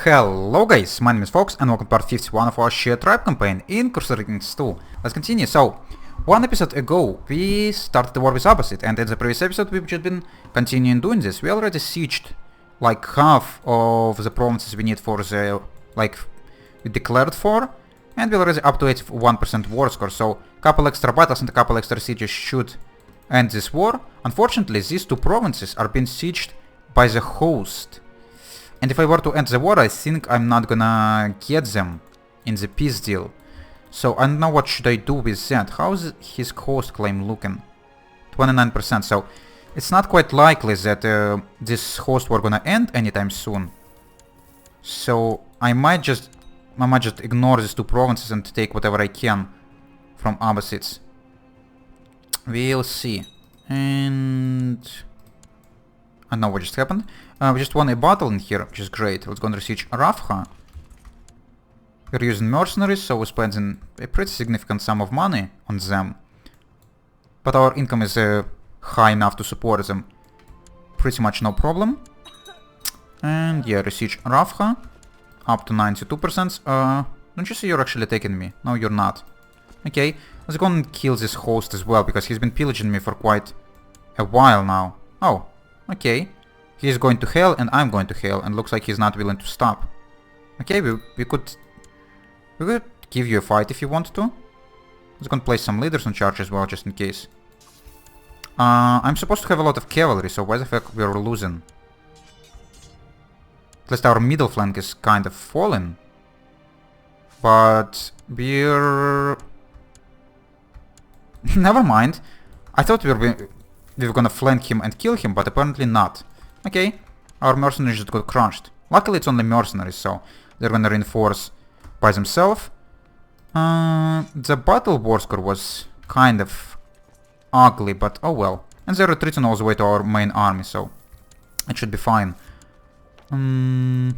Hello guys, my name is Fox and welcome to part 51 of our Shia tribe campaign in Crusader 2. Let's continue. So, one episode ago we started the war with Abbasid, and in the previous episode we've just been continuing doing this. We already sieged like half of the provinces we need for the, we declared for, and we're already up to 81% war score, so couple extra battles and a couple extra sieges should end this war. Unfortunately, these two provinces are being sieged by the host. And if I were to end the war, I think I'm not gonna get them in the peace deal. So I don't know what should I do with that. How's his host claim looking? 29%, so it's not quite likely that this host war gonna end anytime soon. So I might just ignore these two provinces and take whatever I can from Abbasids. We'll see. And I don't know what just happened. We just won a battle in here, which is great. Let's go and siege Rafha. We're using mercenaries, so we're spending a pretty significant sum of money on them. But our income is high enough to support them. Pretty much no problem. And yeah, siege Rafha. Up to 92%. Don't you see you're actually taking me? No, you're not. Okay, let's go and kill this host as well, because he's been pillaging me for quite a while now. Oh, okay. He's going to hell and I'm going to hell, and looks like he's not willing to stop. Okay, we could give you a fight if you want to. Let's go and place some leaders on charge as well, just in case. I'm supposed to have a lot of cavalry, so why the fuck we're losing? At least our middle flank is kind of falling. But we're... Never mind. I thought we were gonna flank him and kill him, but apparently not. Okay, our mercenaries just got crushed. Luckily it's only mercenaries, so they're gonna reinforce by themselves. The battle war score was kind of ugly, but oh well. And they're retreating all the way to our main army, so it should be fine. You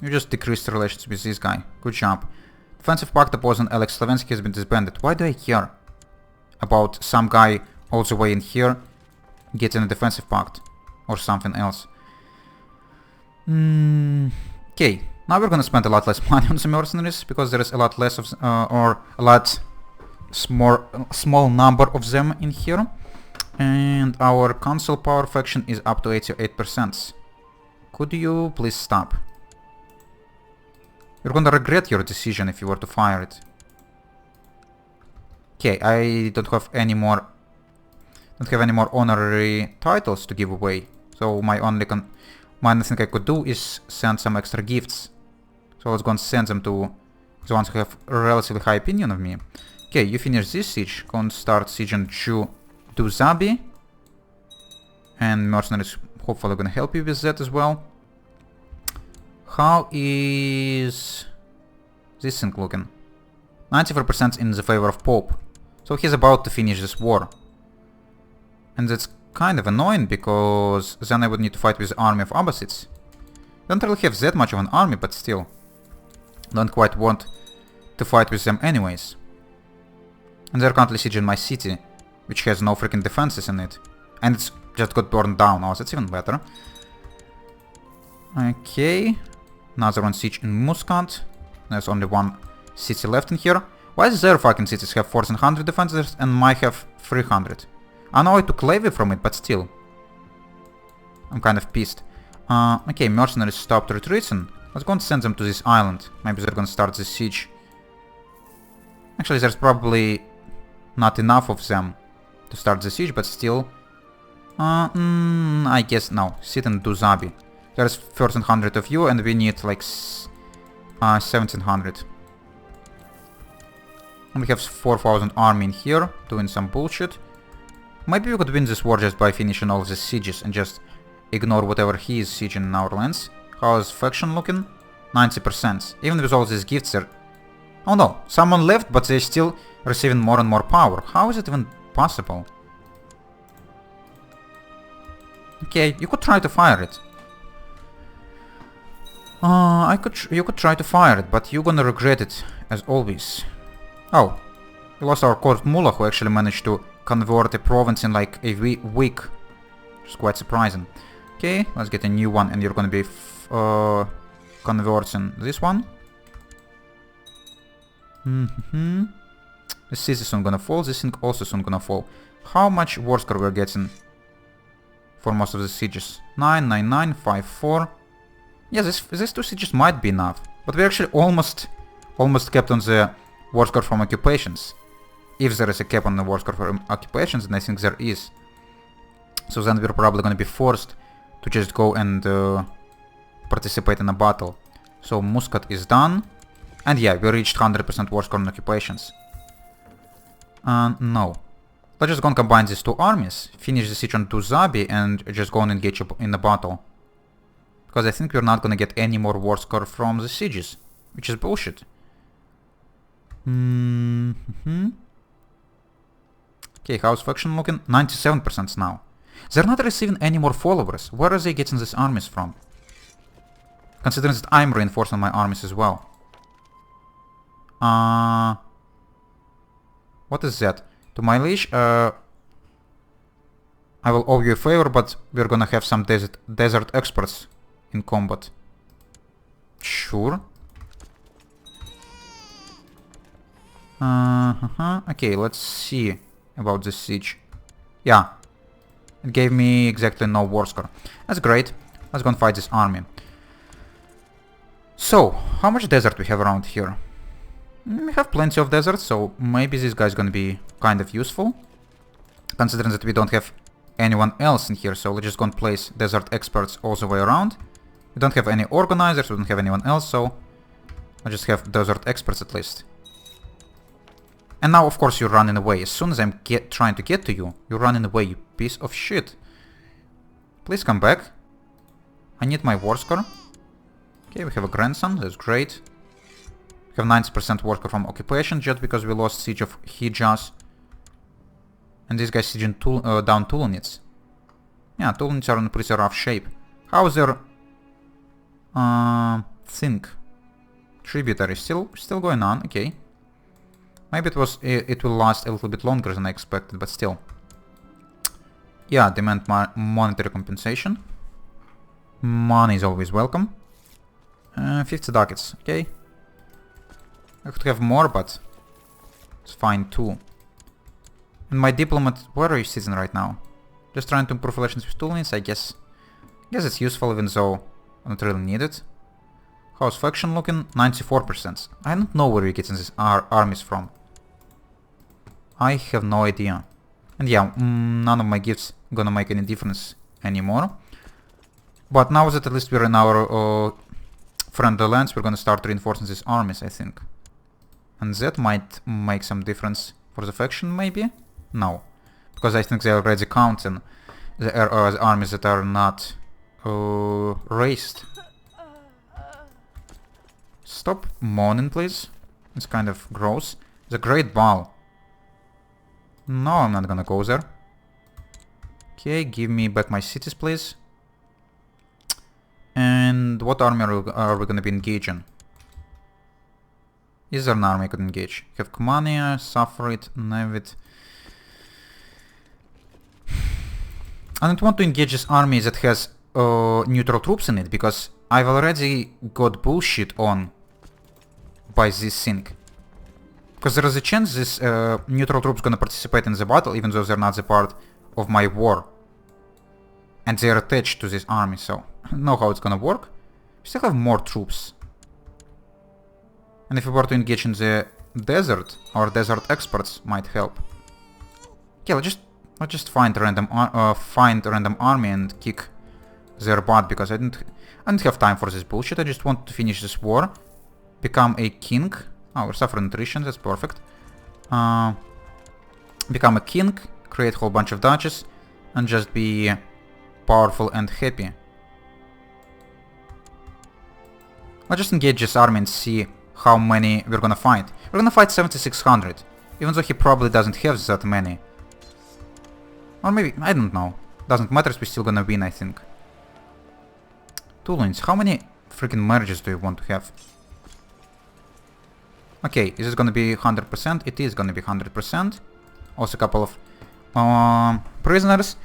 just decreased relations with this guy. Good job. Defensive pact opposing Alex Slavensky has been disbanded. Why do I care about some guy all the way in here getting a defensive pact? Or something else. Okay, now we're gonna spend a lot less money on the mercenaries, because there is a lot less of, or a lot small number of them in here. And our council power faction is up to 88%. Could you please stop? You're gonna regret your decision if you were to fire it. Okay, I don't have any more honorary titles to give away. So my only thing I could do is send some extra gifts. So let's go and send them to the ones who have a relatively high opinion of me. Okay, you finish this siege. Go and start sieging Duzabi. And mercenaries hopefully gonna help you with that as well. How is this thing looking? 94% in the favor of Pope. So he's about to finish this war. And that's kind of annoying, because then I would need to fight with the army of Abbasids. Don't really have that much of an army, but still. Don't quite want to fight with them anyways. And they're currently sieging my city, which has no freaking defenses in it. And it's just got burned down. Oh, that's even better. Okay. Another one siege in Muscat. There's only one city left in here. Why does their fucking cities have 1400 defenses and mine have 300? I know I took levy from it, but still. I'm kind of pissed. Okay, mercenaries stopped retreating. Let's go and send them to this island. Maybe they're gonna start the siege. Actually, there's probably not enough of them to start the siege, but still. I guess no. Sit and do Zabi. There's 1300 of you, and we need like 1700. And we have 4000 army in here, doing some bullshit. Maybe we could win this war just by finishing all of the sieges and just ignore whatever he is sieging in our lands. How is faction looking? 90%. Even with all these gifts there... Oh no, someone left, but they're still receiving more and more power. How is it even possible? Okay, you could try to fire it. You could try to fire it, but you're gonna regret it, as always. Oh, we lost our court mullah, who actually managed to convert a province in like a week, which is quite surprising. Okay, let's get a new one, and you're gonna be converting this one. This is soon gonna fall, this thing also soon gonna fall. How much war score we're getting for most of the sieges? 9, 9, 9, 5, 4. Yeah, these 2 sieges might be enough. But we're actually almost kept on the war score from occupations. If there is a cap on the war score for occupations, and I think there is. So then we're probably gonna be forced to just go and participate in a battle. So Muscat is done. And yeah, we reached 100% war score on occupations. No. Let's just go and combine these 2 armies, finish the siege on Duzabi, and just go and engage in the battle. Because I think we're not gonna get any more war score from the sieges, which is bullshit. Okay, how's faction looking? 97% now. They're not receiving any more followers. Where are they getting these armies from? Considering that I'm reinforcing my armies as well. What is that? To my liege, I will owe you a favor, but we're gonna have some desert experts in combat. Sure. Okay, let's see about this siege. Yeah. It gave me exactly no war score. That's great. Let's go and fight this army. So, how much desert we have around here? We have plenty of desert, so maybe this guy's gonna be kind of useful. Considering that we don't have anyone else in here, so let's just go and place desert experts all the way around. We don't have any organizers, we don't have anyone else, so I just have desert experts at least. And now, of course, you're running away. As soon as I'm trying to get to you, you're running away, you piece of shit. Please come back. I need my war score. Okay, we have a grandson, that's great. We have 90% war score from occupation just because we lost siege of Hijaz. And this guy's sieging down Tulunids. Yeah, Tulunids are in pretty rough shape. How's their think? Tributary still going on, okay. Maybe it will last a little bit longer than I expected, but still. Yeah, demand monetary compensation. Money is always welcome. 50 ducats, okay. I could have more, but it's fine too. And my diplomat, where are you sitting right now? Just trying to improve relations with Tulunids, I guess. It's useful, even though I don't really need it. How's faction looking? 94%. I don't know where we're getting these armies from. I have no idea. And yeah, none of my gifts gonna make any difference anymore. But now that at least we're in our friendly lands, we're gonna start reinforcing these armies, I think. And that might make some difference for the faction, maybe? No. Because I think they're already counting the armies that are not raised. Stop moaning, please. It's kind of gross. The Great Ball. No, I'm not gonna go there. Okay, give me back my cities, please. And what army are we gonna be engaging? Is there an army I could engage? We have Kumania, Safarid, Nevid. I don't want to engage this army that has neutral troops in it, because I've already got bullshit on by this thing. Because there is a chance this neutral troops gonna participate in the battle, even though they're not the part of my war. And they're attached to this army, so I don't know how it's gonna work. We still have more troops. And if we were to engage in the desert, our desert experts might help. Okay, let's just find random army and kick their butt, because I didn't have time for this bullshit. I just want to finish this war, become a king. Oh, we're suffering attrition, that's perfect. Become a king, create a whole bunch of duchies, and just be powerful and happy. Let's just engage this army and see how many we're gonna fight. We're gonna fight 7600, even though he probably doesn't have that many. Or maybe, I don't know. Doesn't matter, we're still gonna win, I think. Tulunids, how many freaking marriages do you want to have? Okay, is it gonna be 100%? It is gonna be 100%. Also a couple of prisoners.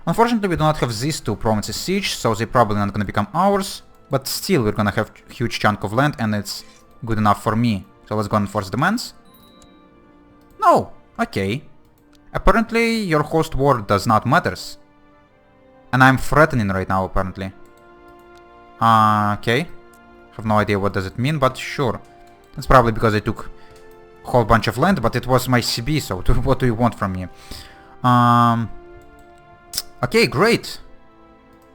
Unfortunately, we do not have these two provinces siege, so they're probably not gonna become ours. But still, we're gonna have huge chunk of land, and it's good enough for me. So let's go and enforce demands. No! Okay. Apparently, your host war does not matters. And I'm threatening right now, apparently. Okay. Have no idea what does it mean, but sure. It's probably because I took a whole bunch of land, but it was my CB, so what do you want from me? Okay, great.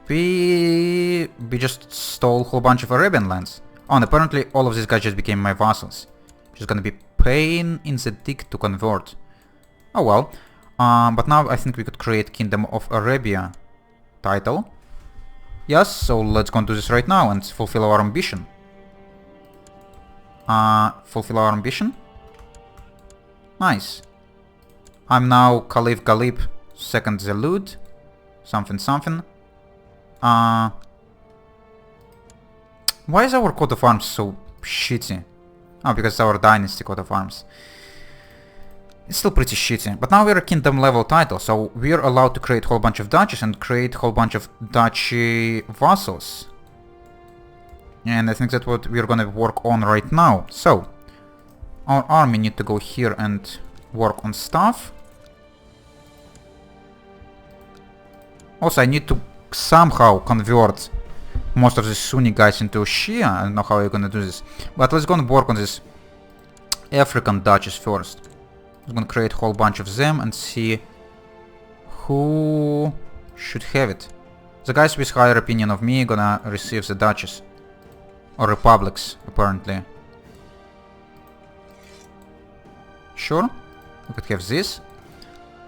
We just stole a whole bunch of Arabian lands. Oh, and apparently all of these guys just became my vassals. Just gonna be pain in the dick to convert. Oh well. But now I think we could create Kingdom of Arabia title. Yes, so let's go and do this right now and fulfill our ambition. Fulfill our ambition? Nice. I'm now Caliph Galib second Zalud. Something something. Why is our coat of arms so shitty? Oh, because it's our dynasty coat of arms. It's still pretty shitty. But now we're a kingdom level title, so we're allowed to create a whole bunch of duchies and create a whole bunch of duchy vassals. And I think that's what we're gonna work on right now. So, our army need to go here and work on stuff. Also, I need to somehow convert most of the Sunni guys into Shia. I don't know how you're gonna do this. But let's go and work on this African duchies first. I'm gonna create a whole bunch of them and see who should have it. The guys with higher opinion of me gonna receive the duchies. Or republics, apparently. Sure. We could have this.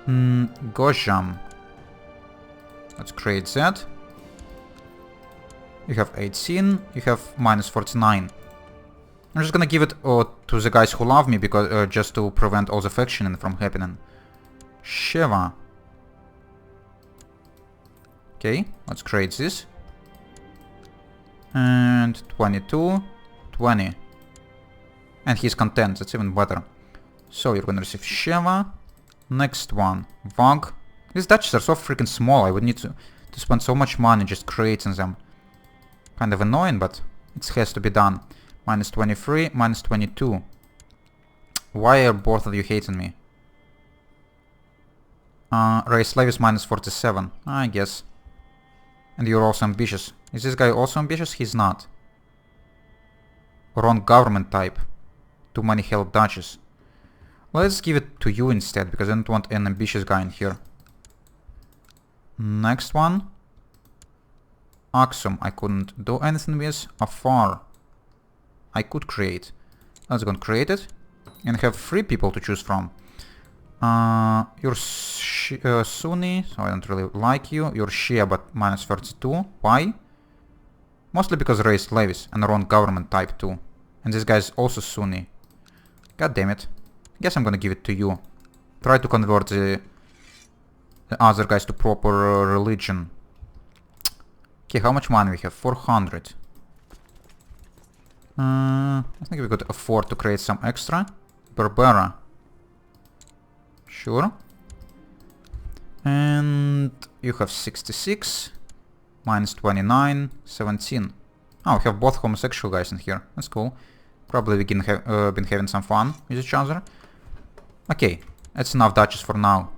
Gojam. Let's create that. You have 18, you have minus 49. I'm just gonna give it to the guys who love me, because just to prevent all the factioning from happening. Sheva. Okay, let's create this. And 22, 20. And he's content, that's even better. So you're gonna receive Sheva. Next one, Vag. These duchies are so freaking small, I would need to spend so much money just creating them. Kind of annoying, but it has to be done. Minus 23, minus 22. Why are both of you hating me? Race slave is minus 47, I guess. And you're also ambitious. Is this guy also ambitious? He's not. Wrong government type. Too many held duchies. Let's give it to you instead, because I don't want an ambitious guy in here. Next one. Aksum, I couldn't do anything with. Afar, I could create. Let's go and create it. And have 3 people to choose from. You're Sunni, so I don't really like you. You're Shia, but minus 32. Why? Mostly because raised levies and wrong government type too. And this guy's also Sunni. God damn it. Guess I'm gonna give it to you. Try to convert the other guys to proper religion. Okay, how much money we have? 400. I think we could afford to create some extra. Berbera. Sure. And you have 66. Minus 29. 17. Oh, we have both homosexual guys in here. That's cool. Probably we been having some fun with each other. Okay, that's enough duchies for now.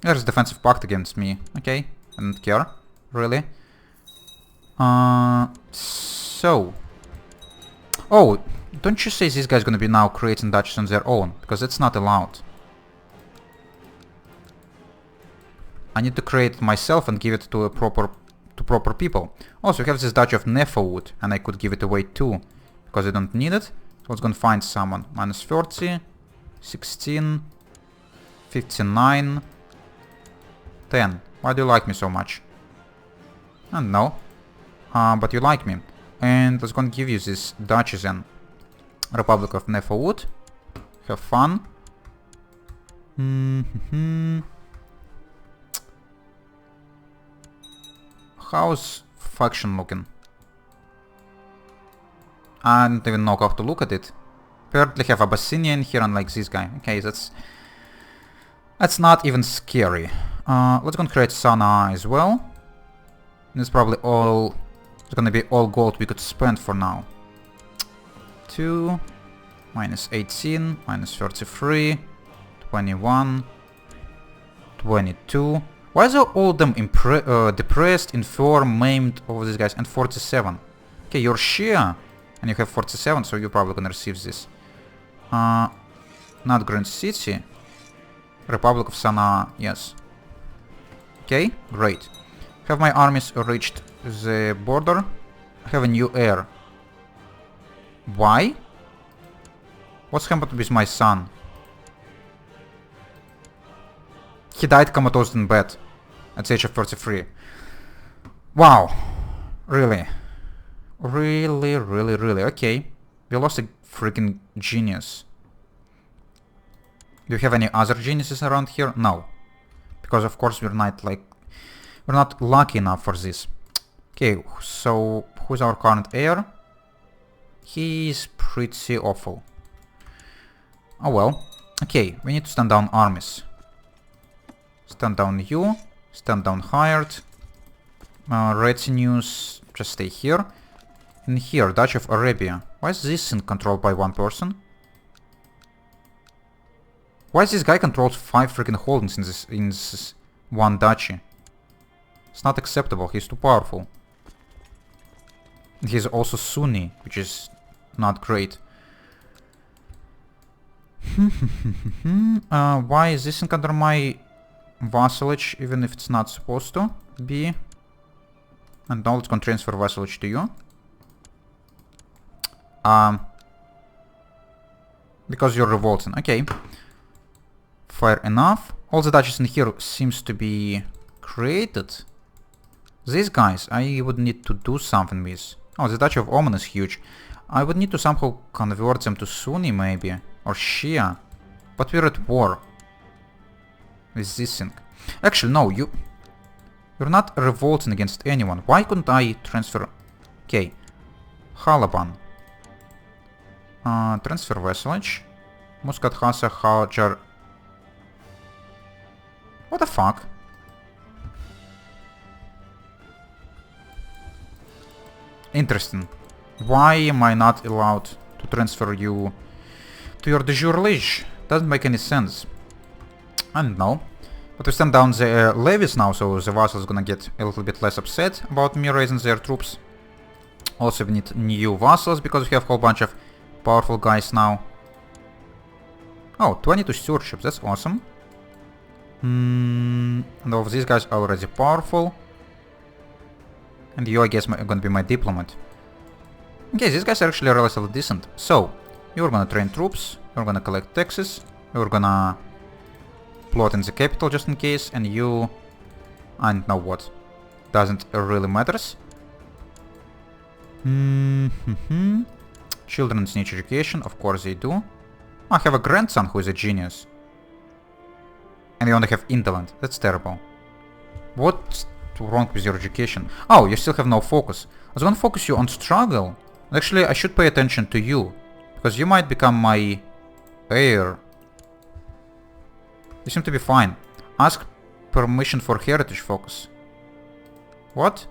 There's a defensive pact against me. Okay, I don't care. Really. So. Oh, don't you say this guy's gonna be now creating duchies on their own, because it's not allowed. I need to create it myself and give it to proper people. Also, we have this duchy of Nefawood, and I could give it away too, because I don't need it. So let's go and find someone. Minus 30, 16, 59, 10. Why do you like me so much? I don't know. But you like me. And let's go and give you this duchies then. Republic of Nefawood. Have fun. How's faction looking? I don't even know how to look at it. Apparently have Abyssinian here, unlike this guy. Okay, that's not even scary. Let's go and create Sana'a as well. It's probably all It's gonna be all gold we could spend for now. 2, minus 18, minus 33, 21, 22. Why are all of them depressed, infirm, maimed, all of these guys? And 47. Okay, you're Shia, and you have 47, so you're probably gonna receive this. Not Grand City. Republic of Sanaa, yes. Okay, great. Have my armies reached the border? I have a new heir. Why? What's happened with my son? He died comatose in bed at the age of 33. Wow. Really? Really? Okay. We lost a freaking genius. Do you have any other geniuses around here? No. Because of course we're not lucky enough for this. Okay, so who's our current heir? He's pretty awful. Oh well. Okay, we need to stand down armies. Stand down you. Stand down hired. Retinues, just stay here. And here, Duchy of Arabia. Why is this thing controlled by one person? Why is this guy controls 5 freaking holdings in this one duchy? It's not acceptable, he's too powerful. And he's also Sunni, which is not great. Why is this thing under my vassalage, even if it's not supposed to be? And now let's go transfer vassalage to you. Because you're revolting. Okay. Fair enough. All the duchies in here seems to be created. These guys I would need to do something with. Oh, the Duchy of Oman is huge. I would need to somehow convert them to Sunni maybe. Or Shia. But we're at war with this thing. Actually, no, you're not revolting against anyone. Why couldn't I transfer... Okay. Halaban. Transfer vassalage. Muscat Hassa Hajar. What the fuck? Interesting. Why am I not allowed to transfer you to your de jure liege? Doesn't make any sense. I don't know. But we stand down the levies now, so the vassal is gonna get a little bit less upset about me raising their troops. Also, we need new vassals because we have a whole bunch of powerful guys now. Oh, 22 stewardships, that's awesome. And all of these guys are already powerful. And you, I guess, are gonna be my diplomat. Okay, these guys are actually relatively decent. So, you're gonna train troops, you're gonna collect taxes, you're gonna plot in the capital just in case, and you... I don't know what. Doesn't really matters. Children's need education, of course they do. I have a grandson who is a genius. And you only have indolent. That's terrible. What's wrong with your education? Oh, you still have no focus. I was gonna focus you on struggle. Actually, I should pay attention to you. Because you might become my heir. You seem to be fine. Ask permission for heritage focus. What?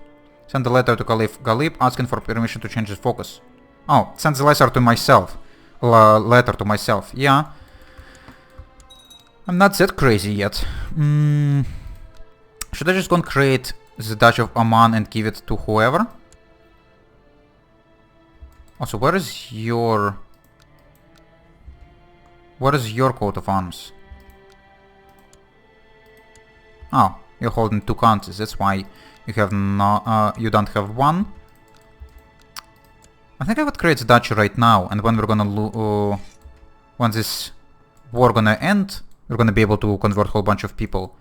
Send a letter to Caliph Galib asking for permission to change his focus. Oh, send the letter to myself. Letter to myself. Yeah. I'm not that crazy yet. Should I just go and create the Duchy of Oman and give it to whoever? Also, where is your coat of arms? Oh, you're holding 2 countries. That's why you have no. You don't have one. I think I would create the duchy right now, and when we're gonna when this war gonna end, we're gonna be able to convert a whole bunch of people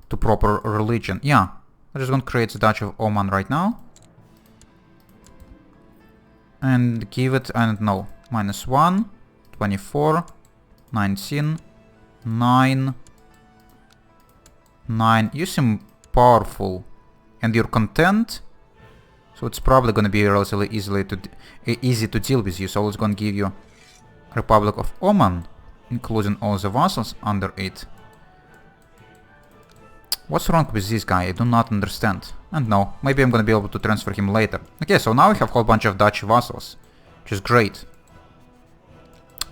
to proper religion. Yeah, I'm just gonna create the Duchy of Oman right now. And give it, I don't know, -1, 24, 19, 9, 9. You seem powerful. And you're content. So it's probably gonna be relatively easy to deal with you. So it's gonna give you Republic of Oman, including all the vassals under it. What's wrong with this guy? I do not understand. And no, maybe I'm gonna be able to transfer him later. Okay, so now we have a whole bunch of Dutch vassals, which is great.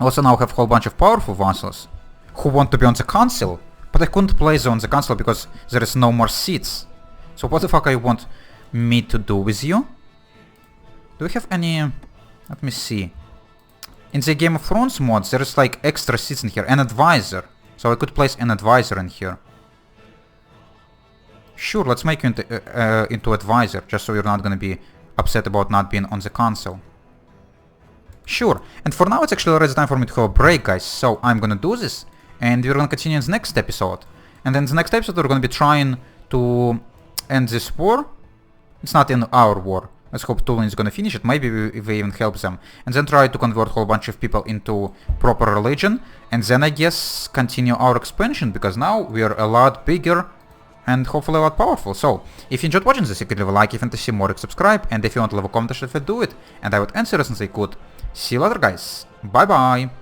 Also now we have a whole bunch of powerful vassals who want to be on the council, but I couldn't place them on the council because there is no more seats. So what the fuck I want me to do with you? Do we have any... Let me see. In the Game of Thrones mods there is like extra seats in here, an advisor. So I could place an advisor in here. Sure, let's make you into advisor, just so you're not gonna be upset about not being on the council. Sure, and for now it's actually already time for me to have a break, guys, so I'm gonna do this, and we're gonna continue in the next episode. And in the next episode we're gonna be trying to end this war. It's not in our war. Let's hope Tulin is gonna finish it, maybe we even help them. And then try to convert a whole bunch of people into proper religion, and then I guess continue our expansion, because now we are a lot bigger and hopefully a lot powerful. So, if you enjoyed watching this, you could leave a like if you want to see more, subscribe, and if you want to leave a comment, I should do it, and I would answer as soon as I could. See you later, guys. Bye bye.